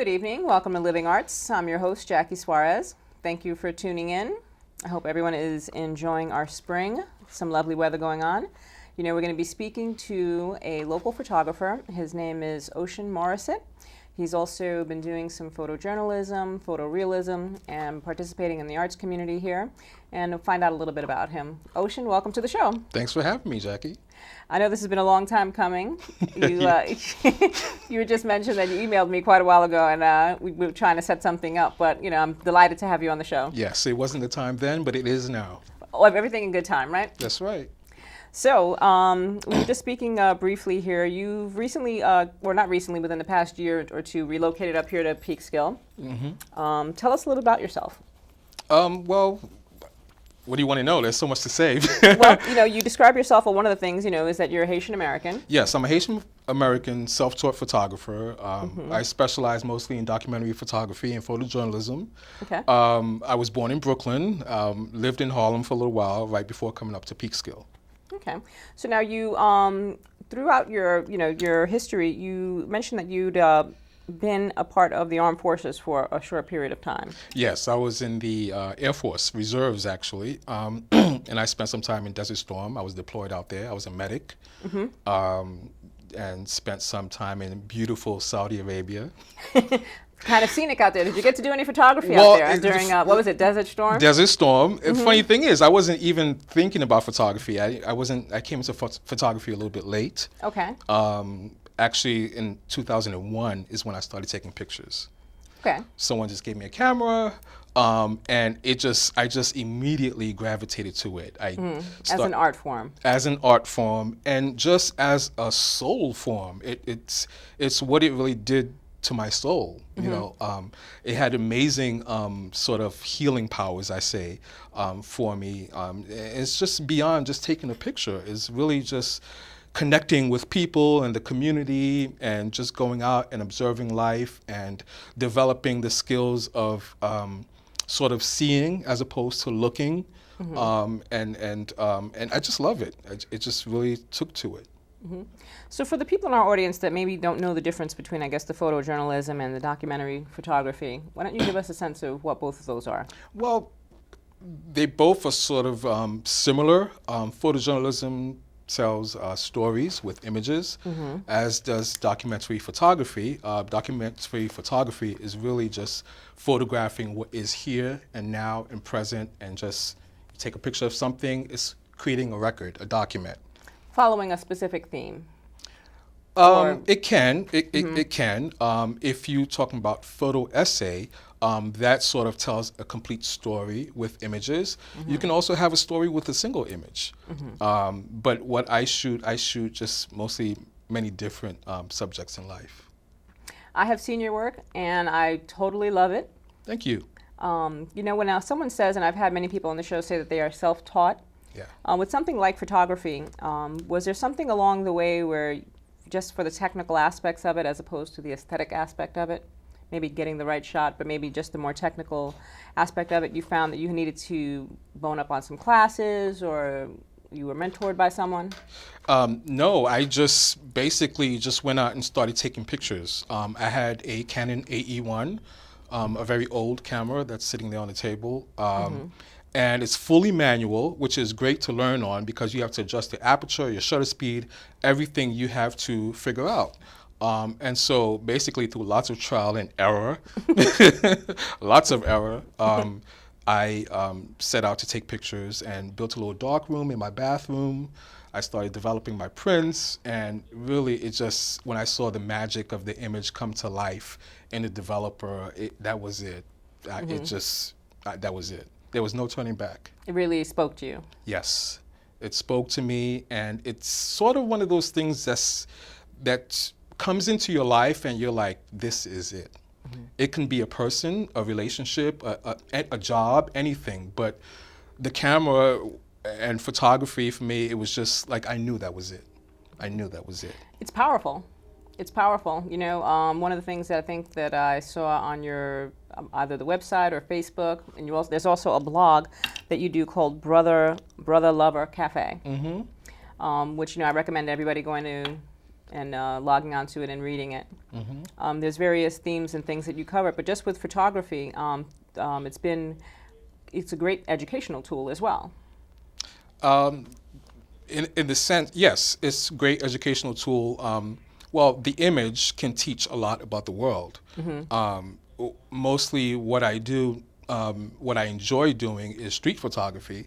Good evening. Welcome to Living Arts. I'm your host, Jackie Suarez. Thank you for tuning in. I hope everyone is enjoying our spring. Some lovely weather going on. You know, we're going to be speaking to a local photographer. His name is Morisset. He's also been doing some photojournalism, photorealism, and participating in the arts community here. And we'll find out a little bit about him. Ocean, welcome to the show. Thanks for having me, Jackie. I know this has been a long time coming. You just mentioned that you emailed me quite a while ago, and we were trying to set something up. But, you know, I'm delighted to have you on the show. Yes, it wasn't the time then, but it is now. Oh, everything in good time, right? That's right. So, we were just speaking briefly here. You've recently, or not recently, within the past year or two, relocated up here to Peekskill. Mm-hmm. Tell us a little about yourself. Well, what do you want to know? There's so much to say. Well, you know, you describe yourself, well, one of the things, you know, is that you're Haitian American. Yes, I'm a Haitian American self-taught photographer. I specialize mostly in documentary photography and photojournalism. Okay. I was born in Brooklyn, lived in Harlem for a little while, right before coming up to Peekskill. Okay. So now you, throughout your, you know, your history, you mentioned that you'd been a part of the armed forces for a short period of time. Yes, I was in the Air Force Reserves, actually, and I spent some time in Desert Storm. I was deployed out there. I was a medic, and spent some time in beautiful Saudi Arabia. Kind of scenic out there. Did you get to do any photography out there during, what was it, Desert Storm? Desert Storm. The funny thing is, I wasn't even thinking about photography. I came into photography a little bit late. Okay. Actually, in 2001 is when I started taking pictures. Okay. Someone just gave me a camera, and I just immediately gravitated to it. As an art form. As an art form, and just as a soul form. It's what it really did to my soul. You know, it had amazing sort of healing powers, I say, for me. It's just beyond just taking a picture. It's really just connecting with people and the community, and just going out and observing life and developing the skills of sort of seeing as opposed to looking. And I just love it. It just really took to it. So for the people in our audience that maybe don't know the difference between, I guess, the photojournalism and the documentary photography, why don't you give us a sense of what both of those are? Well, they both are sort of similar. Photojournalism tells stories with images, as does documentary photography. Documentary photography is really just photographing what is here and now and present, and just take a picture of something. It's creating a record, a document. Following a specific theme? It can. It can. If you're talking about photo essay, that sort of tells a complete story with images. You can also have a story with a single image. But what I shoot just mostly many different subjects in life. I have seen your work, and I totally love it. Thank you. You know, when someone says, and I've had many people on the show say that they are self-taught, yeah. With something like photography, was there something along the way where, just for the technical aspects of it as opposed to the aesthetic aspect of it, maybe getting the right shot, but maybe just the more technical aspect of it, you found that you needed to bone up on some classes, or you were mentored by someone? No, I just basically just went out and started taking pictures. I had a Canon AE1, a very old camera that's sitting there on the table. And it's fully manual, which is great to learn on, because you have to adjust the aperture, your shutter speed, everything you have to figure out. And so basically through lots of trial and error, lots of error, I set out to take pictures and built a little dark room in my bathroom. I started developing my prints, and really it just, when I saw the magic of the image come to life in the developer, that was it. That was it. There was no turning back. It really spoke to you. Yes, it spoke to me, and it's sort of one of those things that comes into your life, and you're like, this is it. It can be a person, a relationship, a job, anything. But the camera and photography, for me, it was just like, I knew that was it. I knew that was it. It's powerful. It's powerful. You know, one of the things that I think that I saw on your either the website or Facebook, and there's also a blog that you do called Brother Lover Cafe, which, you know, I recommend everybody going to and logging onto it and reading it. There's various themes and things that you cover, but just with photography, it's a great educational tool as well. In the sense, yes, it's a great educational tool. Well, the image can teach a lot about the world. Mostly what I do, what I enjoy doing is street photography.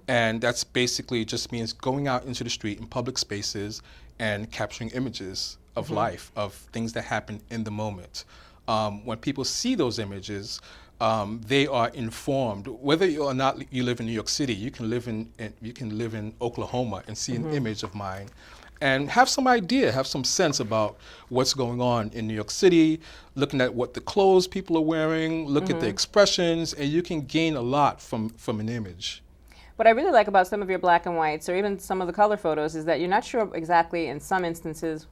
And that's basically just means going out into the street in public spaces and capturing images of life, of things that happen in the moment. When people see those images, they are informed. Whether or not you live in New York City, you can live in Oklahoma and see an image of mine, and have some idea, have some sense about what's going on in New York City. Looking at what the clothes people are wearing, look at the expressions, and you can gain a lot from an image. What I really like about some of your black and whites, or even some of the color photos, is that you're not sure exactly, in some instances,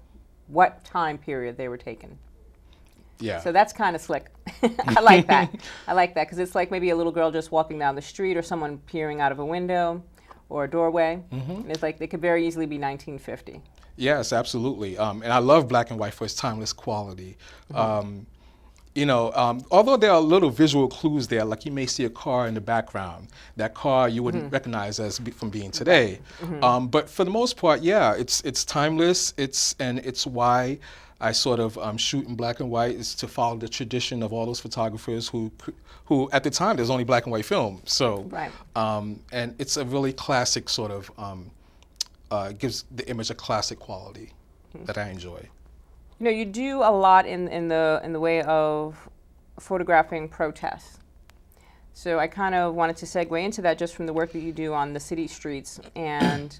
what time period they were taken. Yeah. So that's kind of slick. I like that. I like that because it's like maybe a little girl just walking down the street, or someone peering out of a window or a doorway. And it's like they could very easily be 1950. Yes, absolutely. And I love black and white for its timeless quality. Although there are little visual clues there, like you may see a car in the background. That car you wouldn't recognize from being today. But for the most part, yeah, it's timeless. It's why I sort of shoot in black and white, is to follow the tradition of all those photographers who at the time there's only black and white film. So, and it's a really classic sort of gives the image a classic quality that I enjoy. You know, you do a lot in the way of photographing protests. So I kind of wanted to segue into that just from the work that you do on the city streets and.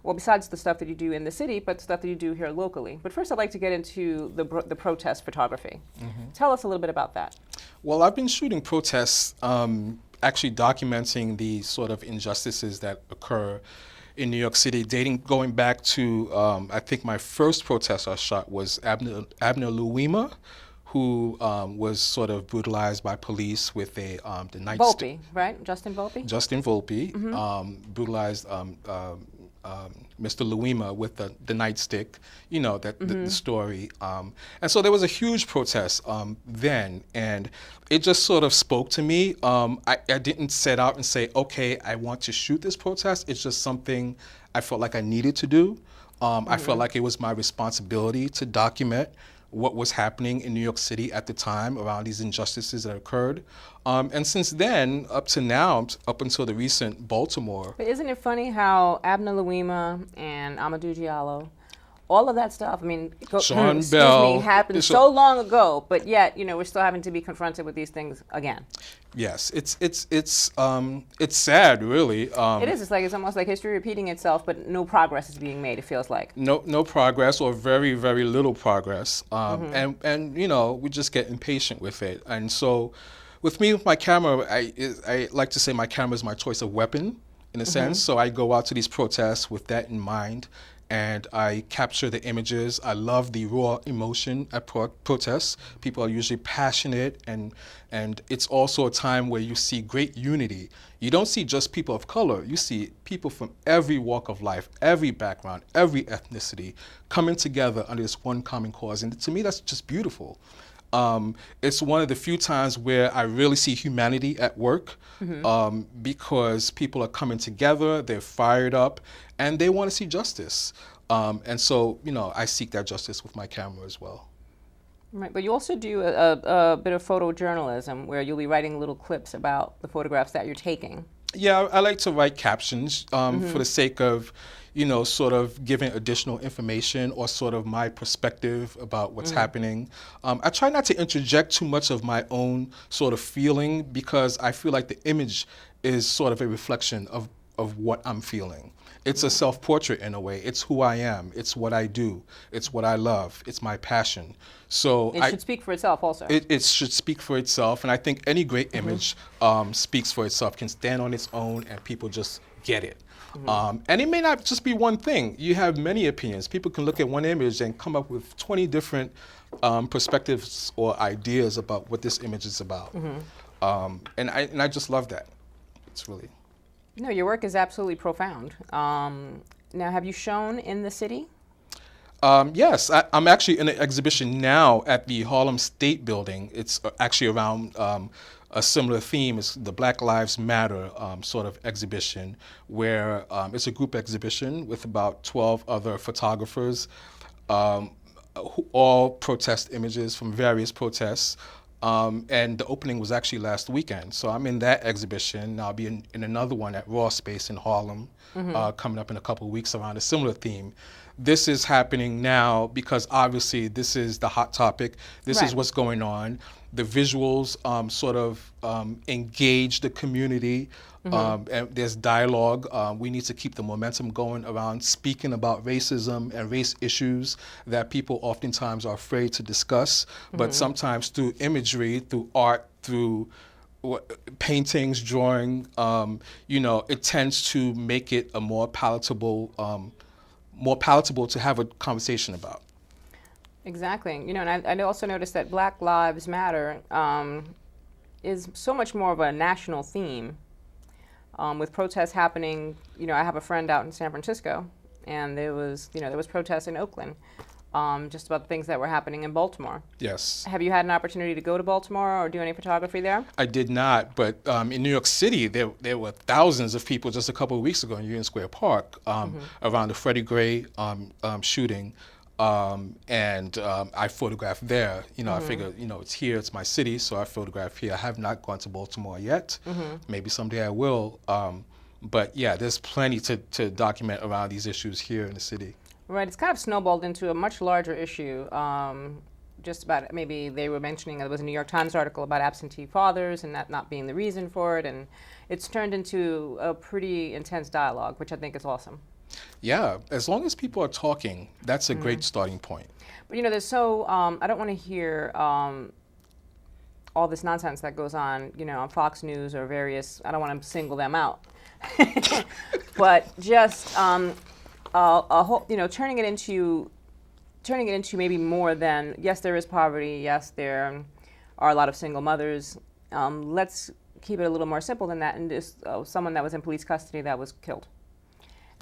Well, besides the stuff that you do in the city, but stuff that you do here locally. But first, I'd like to get into the protest photography. Tell us a little bit about that. Well, I've been shooting protests, actually documenting the sort of injustices that occur in New York City, going back to, I think my first protest I shot was Abner Louima, who was sort of brutalized by police with the nightstick. Volpe, right? Justin Volpe? Justin Volpe, brutalized Mr. Louima with the nightstick, the story. And so there was a huge protest then, and it just sort of spoke to me. I didn't set out and say, okay, I want to shoot this protest. It's just something I felt like I needed to do. I felt like it was my responsibility to document what was happening in New York City at the time around these injustices that occurred. And since then, up to now, up until the recent Baltimore. But isn't it funny how Abner Louima and Amadou Diallo, all of that stuff, I mean, Sean Bell, happened so long ago, but yet, we're still having to be confronted with these things again. Yes, it's sad, really. It is. It's almost like history repeating itself, but no progress is being made. It feels like no progress, or very, very little progress. And we just get impatient with it. And so, with me, with my camera, I like to say my camera is my choice of weapon, in a sense. So I go out to these protests with that in mind, and I capture the images. I love the raw emotion at protests. People are usually passionate, and it's also a time where you see great unity. You don't see just people of color. You see people from every walk of life, every background, every ethnicity coming together under this one common cause. And to me, that's just beautiful. It's one of the few times where I really see humanity at work, because people are coming together, they're fired up, and they want to see justice. And so, I seek that justice with my camera as well. Right, but you also do a bit of photojournalism where you'll be writing little clips about the photographs that you're taking. Yeah, I like to write captions for the sake of, sort of giving additional information or sort of my perspective about what's happening. I try not to interject too much of my own sort of feeling, because I feel like the image is sort of a reflection of what I'm feeling. It's a self-portrait in a way. It's who I am. It's what I do. It's what I love. It's my passion. So it should speak for itself also. It should speak for itself, and I think any great image speaks for itself, can stand on its own, and people just get it. And it may not just be one thing. You have many opinions. People can look at one image and come up with 20 different perspectives or ideas about what this image is about. And I just love that. It's really... No, your work is absolutely profound. Now, have you shown in the city? Yes, I'm actually in an exhibition now at the Harlem State Building. It's actually around a similar theme. It's the Black Lives Matter sort of exhibition, where it's a group exhibition with about 12 other photographers, who all protest images from various protests. And the opening was actually last weekend. So I'm in that exhibition. I'll be in another one at Raw Space in Harlem coming up in a couple of weeks around a similar theme. This is happening now because obviously this is the hot topic. This is what's going on. The visuals sort of engage the community. And there's dialogue. We need to keep the momentum going around speaking about racism and race issues that people oftentimes are afraid to discuss. But sometimes through imagery, through art, through paintings, drawing, it tends to make it a more palatable to have a conversation about. Exactly. And I also noticed that Black Lives Matter is so much more of a national theme. With protests happening, I have a friend out in San Francisco, and there was protests in Oakland, just about the things that were happening in Baltimore. Yes. Have you had an opportunity to go to Baltimore or do any photography there? I did not, but in New York City, there were thousands of people just a couple of weeks ago in Union Square Park around the Freddie Gray shooting. And I photographed there. I figure, it's here, it's my city, so I photographed here. I have not gone to Baltimore yet. Maybe someday I will. But yeah, there's plenty to document around these issues here in the city. Right, it's kind of snowballed into a much larger issue. Just about, maybe they were mentioning, there was a New York Times article about absentee fathers and that not being the reason for it. And it's turned into a pretty intense dialogue, which I think is awesome. Yeah, as long as people are talking, that's a great starting point. But there's I don't want to hear all this nonsense that goes on, on Fox News or various, I don't want to single them out. But just a whole, turning it into maybe more than, yes, there is poverty, yes, there are a lot of single mothers. Let's keep it a little more simple than that, and just someone that was in police custody that was killed.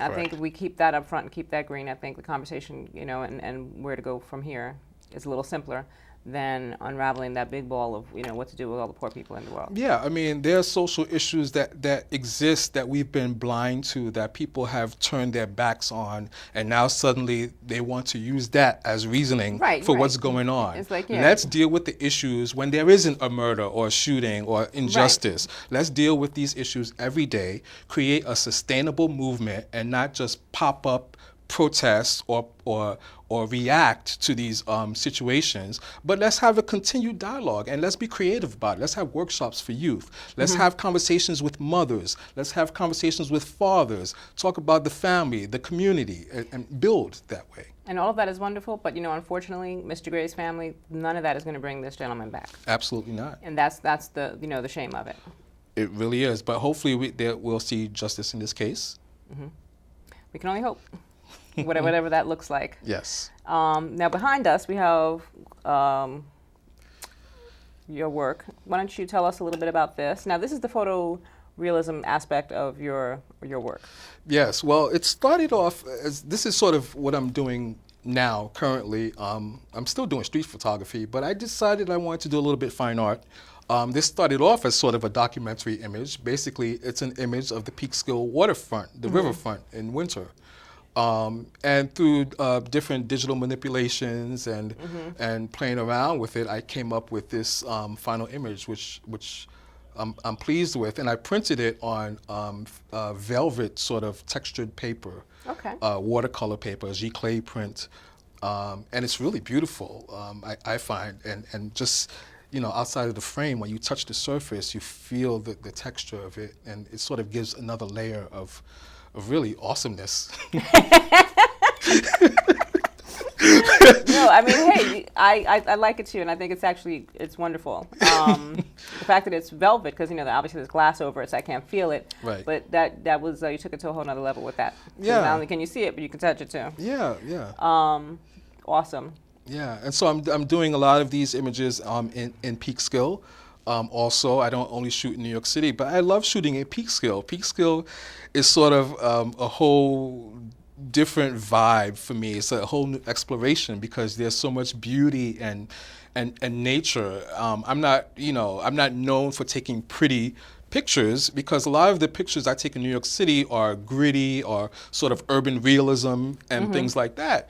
I think if we keep that up front and keep that green, I think the conversation, and where to go from here is a little simpler than unraveling that big ball of, what to do with all the poor people in the world. Yeah, I mean, there are social issues that exist that we've been blind to, that people have turned their backs on, and now suddenly they want to use that as reasoning for what's going on. It's like, Let's deal with the issues when there isn't a murder or a shooting or injustice. Let's deal with these issues every day, create a sustainable movement, and not just pop up protest or react to these situations, but let's have a continued dialogue and let's be creative about it. Let's have workshops for youth. Let's have conversations with mothers. Let's have conversations with fathers. Talk about the family, the community, and build that way. And all of that is wonderful, but unfortunately, Mr. Gray's family, none of that is going to bring this gentleman back. Absolutely not. And that's the the shame of it. It really is. But hopefully we'll see justice in this case. We can only hope. Whatever that looks like. Yes. Now behind us we have your work. Why don't you tell us a little bit about this? Now this is the photorealism aspect of your work. Yes. Well, it started off as, this is sort of what I'm doing now currently. I'm still doing street photography, but I decided I wanted to do a little bit fine art. This started off as sort of a documentary image. Basically, it's an image of the Peekskill waterfront, the riverfront in winter. And through different digital manipulations and playing around with it, I came up with this final image, which I'm pleased with. And I printed it on velvet sort of textured paper, watercolor paper, giclée print. And it's really beautiful, I find. And just, outside of the frame, when you touch the surface, you feel the texture of it. And it sort of gives another layer of really awesomeness. No, I mean, hey, I like it too, and I think it's wonderful. The fact that it's velvet, because obviously there's glass over it, so I can't feel it. Right. But that was you took it to a whole nother level with that. Yeah. Not only can you see it, but you can touch it too. Yeah. Awesome. Yeah, and so I'm doing a lot of these images in Peekskill. Also, I don't only shoot in New York City, but I love shooting at Peekskill. Peekskill is sort of a whole different vibe for me. It's a whole new exploration because there's so much beauty and nature. I'm not known for taking pretty pictures because a lot of the pictures I take in New York City are gritty or sort of urban realism and things like that.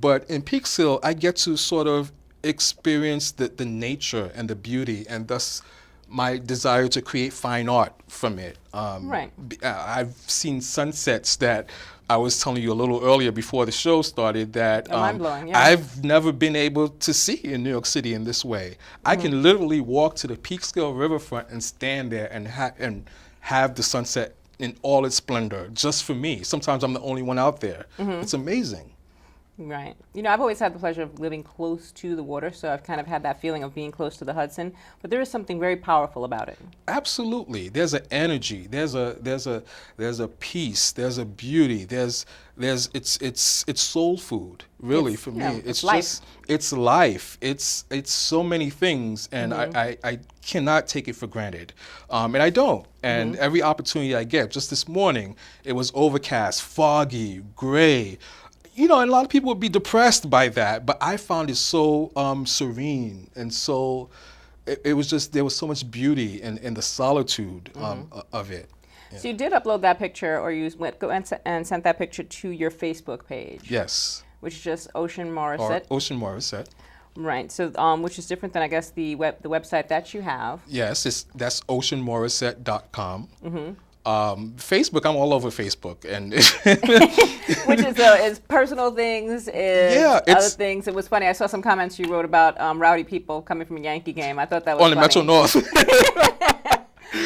But in Peekskill, I get to sort of experience the nature and the beauty, and thus my desire to create fine art from it. Right. I've seen sunsets that I was telling you a little earlier before the show started that mind-blowing, yeah. I've never been able to see in New York City in this way. I can literally walk to the Peekskill riverfront and stand there and have the sunset in all its splendor just for me. Sometimes I'm the only one out there. It's amazing. Right. You know, I've always had the pleasure of living close to the water, so I've kind of had that feeling of being close to the Hudson. But there is something very powerful about it. Absolutely. There's an energy. There's a peace. There's a beauty. It's soul food, really, for me. It's life. It's life. It's so many things, and I cannot take it for granted, and I don't. And every opportunity I get, just this morning, it was overcast, foggy, gray. You know, and a lot of people would be depressed by that, but I found it so serene and so, it was just, there was so much beauty in the solitude of it. Yeah. So you did upload that picture, or you go and sent that picture to your Facebook page. Yes. Which is just Ocean Morisset. Or Ocean Morisset. Right. So, which is different than, I guess, the website that you have. Yes, that's oceanmorisset.com. Facebook, I'm all over Facebook, and which is personal things, other things. It was funny. I saw some comments you wrote about rowdy people coming from a Yankee game. I thought that was on the Metro North.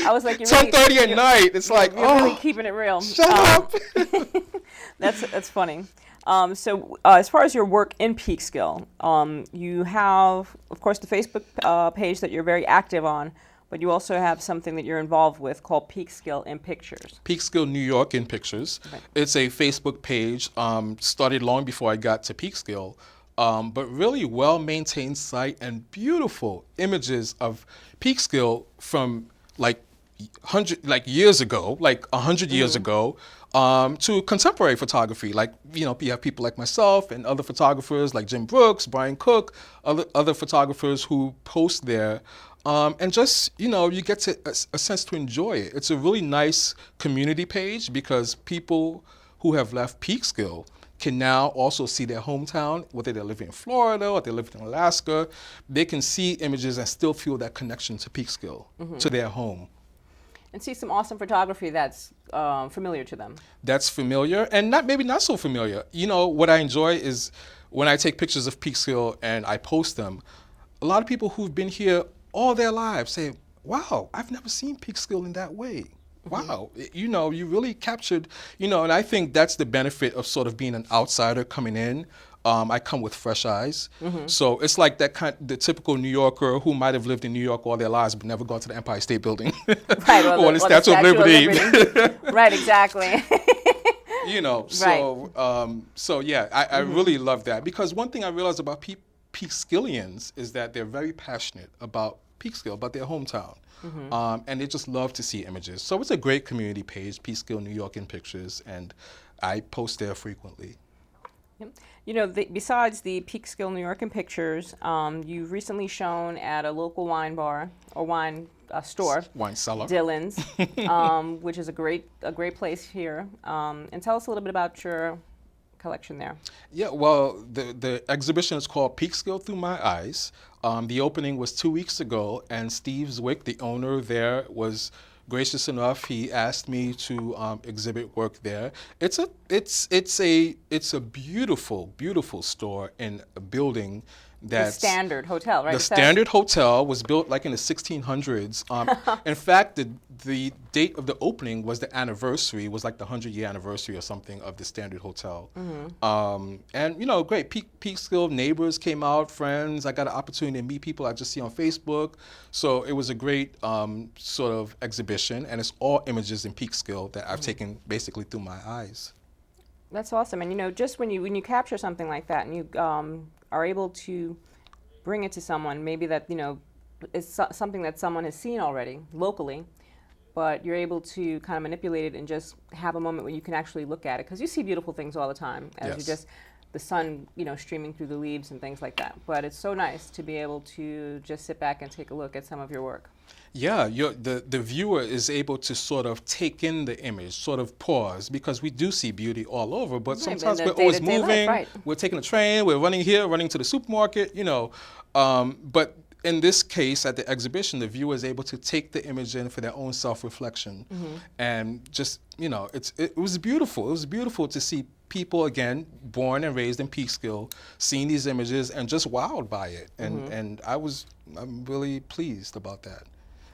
I was like, 10:30 at night. It's like, you're really keeping it real. Shut up. That's funny. So as far as your work in Peekskill, you have, of course, the Facebook page that you're very active on. But you also have something that you're involved with called Peekskill in Pictures. Peekskill New York in Pictures. Right. It's a Facebook page, started long before I got to Peekskill, but really well-maintained site and beautiful images of Peekskill from like years ago, like 100 years ago, to contemporary photography. Like, you know, you have people like myself and other photographers like Jim Brooks, Brian Cook, other photographers who post there. And just, you know, you get to a sense to enjoy it. It's a really nice community page because people who have left Peekskill can now also see their hometown, whether they're living in Florida or they're living in Alaska. They can see images and still feel that connection to Peekskill, to their home. And see some awesome photography that's familiar to them. That's familiar and maybe not so familiar. You know, what I enjoy is when I take pictures of Peekskill and I post them, a lot of people who've been here all their lives say, wow, I've never seen Peekskill in that way. Wow, you know, you really captured, you know, and I think that's the benefit of sort of being an outsider coming in. I come with fresh eyes. So it's like the typical New Yorker who might have lived in New York all their lives but never gone to the Empire State Building. Right, or the Statue of Liberty. Right, exactly. You know, so yeah, I really love that because one thing I realized about Peekskillians is that they're very passionate about Peekskill, about their hometown. And they just love to see images. So it's a great community page, Peekskill New York in Pictures, and I post there frequently. You know, besides the Peekskill New York in Pictures, you've recently shown at a local wine bar or wine store, wine cellar, Dylan's, which is a great place here. And tell us a little bit about your collection there. Yeah, well, the exhibition is called Peekskill Through My Eyes. The opening was 2 weeks ago, and Steve Zwick, the owner there, was gracious enough. He asked me to exhibit work there. It's a beautiful, beautiful store in a building that's the Standard Hotel, right? The Standard Hotel was built like in the 1600s. In fact, the date of the opening was the anniversary, was like the 100-year anniversary or something of the Standard Hotel. And, you know, great. Peekskill neighbors came out, friends. I got an opportunity to meet people I just see on Facebook. So it was a great sort of exhibition, and it's all images in Peekskill that I've taken basically through my eyes. That's awesome. And, you know, just when you capture something like that and you are able to bring it to someone, maybe that, you know, is something that someone has seen already locally, but you're able to kind of manipulate it and just have a moment where you can actually look at it, because you see beautiful things all the time as you Yes. just the sun, streaming through the leaves and things like that. But it's so nice to be able to just sit back and take a look at some of your work. Yeah, the viewer is able to sort of take in the image, sort of pause, because we do see beauty all over, but Right, sometimes in the we're always day-to-day life, moving, right. we're taking a train, we're running here, running to the supermarket, but in this case, at the exhibition, the viewer is able to take the image in for their own self-reflection. And just, it was beautiful. It was beautiful to see people, again, born and raised in Peekskill, seeing these images and just wowed by it. And I'm really pleased about that.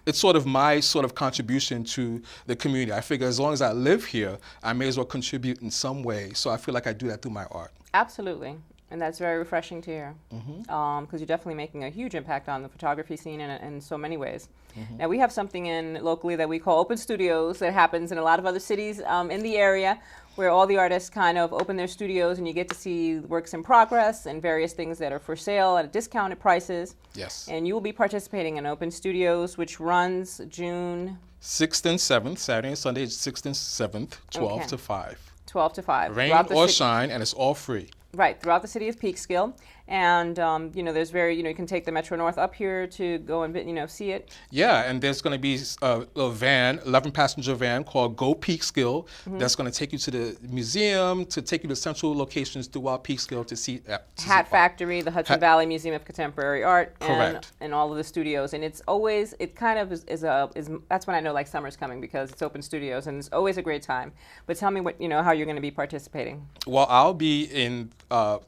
It's sort of my sort of contribution to the community. I figure as long as I live here, I may as well contribute in some way. So I feel like I do that through my art. Absolutely. And that's very refreshing to hear, because you're definitely making a huge impact on the photography scene in so many ways. Now, we have something in locally that we call Open Studios that happens in a lot of other cities in the area, where all the artists kind of open their studios and you get to see works in progress and various things that are for sale at discounted prices. Yes. And you will be participating in Open Studios, which runs June 6th and 7th, Saturday and Sunday, 6th and 7th, 12 to 5. 12 to 5. Rain Throughout the or ci- shine, and it's all free. Right, throughout the city of Peekskill. And, there's you can take the Metro North up here to go and, see it. Yeah, and there's going to be a van, 11-passenger van called Go Peekskill that's going to take you to the museum, to take you to central locations throughout Peekskill to see Hat Factory, the Hudson Valley Museum of Contemporary Art, Correct. and all of the studios. And it's always, it kind of is that's when I know like summer's coming, because it's open studios and it's always a great time. But tell me how you're going to be participating. Well, I'll be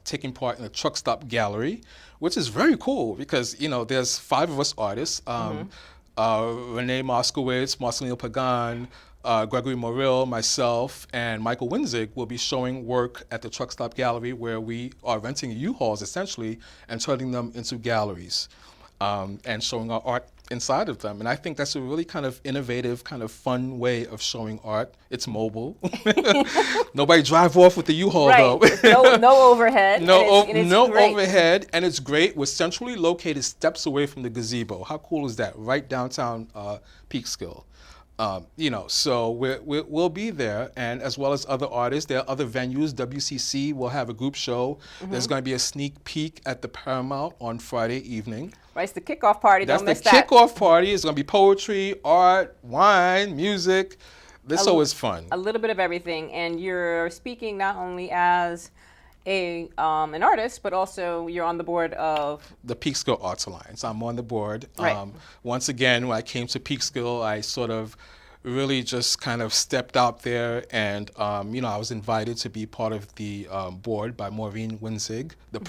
taking part in the Truck Stop Gallery, which is very cool because, there's 5 of us artists, Renee Moskowitz, Marcelino Pagan, Gregory Morrill, myself, and Michael Winzig will be showing work at the Truck Stop Gallery, where we are renting U-Hauls essentially and turning them into galleries and showing our art inside of them. And I think that's a really kind of innovative, kind of fun way of showing art. It's mobile. Nobody drive off with the U-Haul, Right. though. No overhead. No, and it's no great. overhead, and it's great. We're centrally located steps away from the gazebo. How cool is that? Right downtown Peekskill. So we'll be there, and as well as other artists. There are other venues. WCC will have a group show. There's going to be a sneak peek at the Paramount on Friday evening. Right, it's the kickoff party. That's Don't the miss that. kickoff party. It's going to be poetry, art, wine, music. This show is fun. A little bit of everything, and you're speaking not only as an artist, but also you're on the board of the Peekskill Arts Alliance. I'm on the board. Right. Once again, when I came to Peekskill, I sort of really just kind of stepped out there, and I was invited to be part of the board by Maureen Winzig, the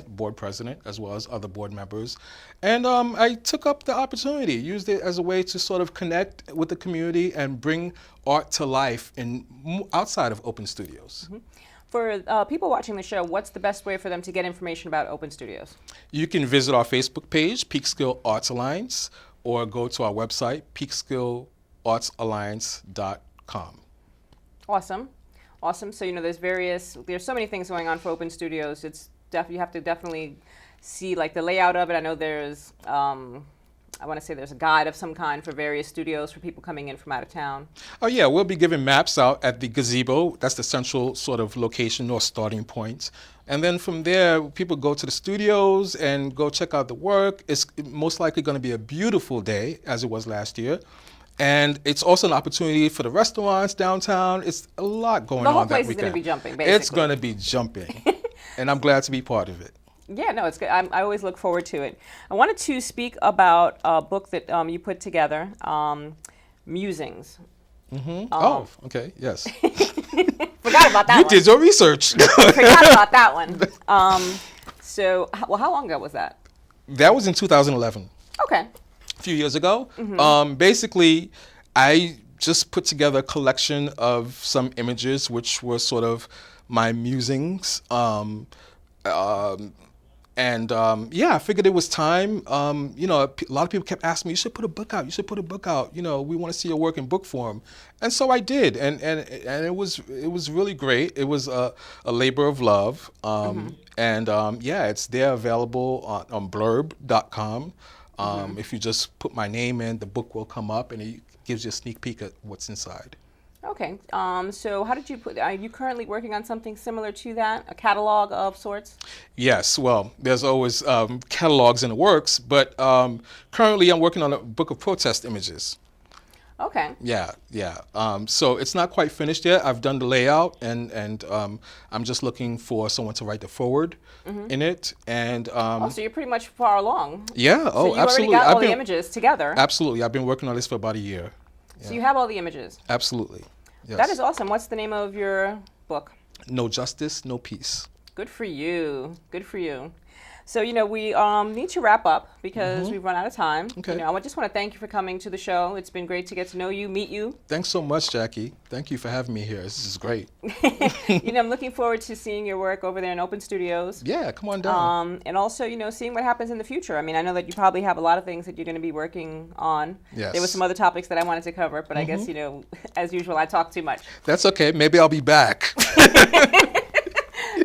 board president, as well as other board members. And I took up the opportunity, used it as a way to sort of connect with the community and bring art to life outside of open studios. For people watching the show, what's the best way for them to get information about Open Studios? You can visit our Facebook page, Peekskill Arts Alliance, or go to our website, peekskillartsalliance.com. Awesome. So there's so many things going on for Open Studios. You have to definitely see like the layout of it. I know there's I want to say there's a guide of some kind for various studios for people coming in from out of town. Oh yeah, we'll be giving maps out at the gazebo. That's the central sort of location or starting point. And then from there, people go to the studios and go check out the work. It's most likely going to be a beautiful day, as it was last year. And it's also an opportunity for the restaurants downtown. It's a lot going on that weekend. The whole place is going to be jumping, basically. It's going to be jumping. And I'm glad to be part of it. Yeah, no, it's good. I always look forward to it. I wanted to speak about a book that you put together, Musings. Oh, okay, yes. Forgot about that You one. did your research. Forgot about that one. How long ago was that? That was in 2011. Okay. A few years ago. Basically, I just put together a collection of some images which were sort of my musings. I figured it was time. A lot of people kept asking me, you should put a book out. You should put a book out. We want to see your work in book form. And so I did. And it was really great. It was a labor of love. It's there available on blurb.com. If you just put my name in, the book will come up and it gives you a sneak peek at what's inside. Okay. So how did you are you currently working on something similar to that? A catalog of sorts? Yes, well, there's always catalogs in the works, but currently I'm working on a book of protest images. Okay. Yeah. So it's not quite finished yet. I've done the layout, and I'm just looking for someone to write the foreword in it. And So you're pretty much far along. yeah, So you absolutely. already got all the images together. Absolutely. I've been working on this for about a year. So you have all the images. Absolutely. Yes. That is awesome. What's the name of your book? No Justice, No Peace. Good for you. Good for you. So, we need to wrap up because we've run out of time. Okay. I just want to thank you for coming to the show. It's been great to get to know you, meet you. Thanks so much, Jackie. Thank you for having me here. This is great. I'm looking forward to seeing your work over there in Open Studios. Yeah, come on down. And also, seeing what happens in the future. I mean, I know that you probably have a lot of things that you're going to be working on. Yes. There were some other topics that I wanted to cover, but I guess, as usual, I talk too much. That's okay. Maybe I'll be back.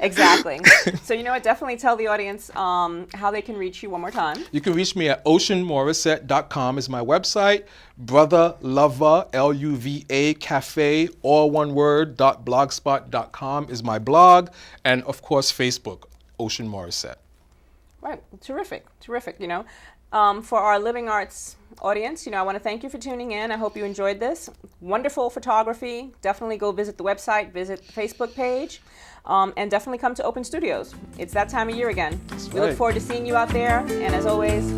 Exactly. So, definitely tell the audience how they can reach you one more time. You can reach me at oceanmorisset.com is my website. Brother Lover, LUVA Cafe, all one word, .blogspot.com is my blog. And of course, Facebook, Ocean Morisset. Right. Terrific. For our Living Arts audience, I want to thank you for tuning in. I hope you enjoyed this. Wonderful photography. Definitely go visit the website, visit the Facebook page, and definitely come to Open Studios. It's that time of year again. We look forward to seeing you out there. And as always,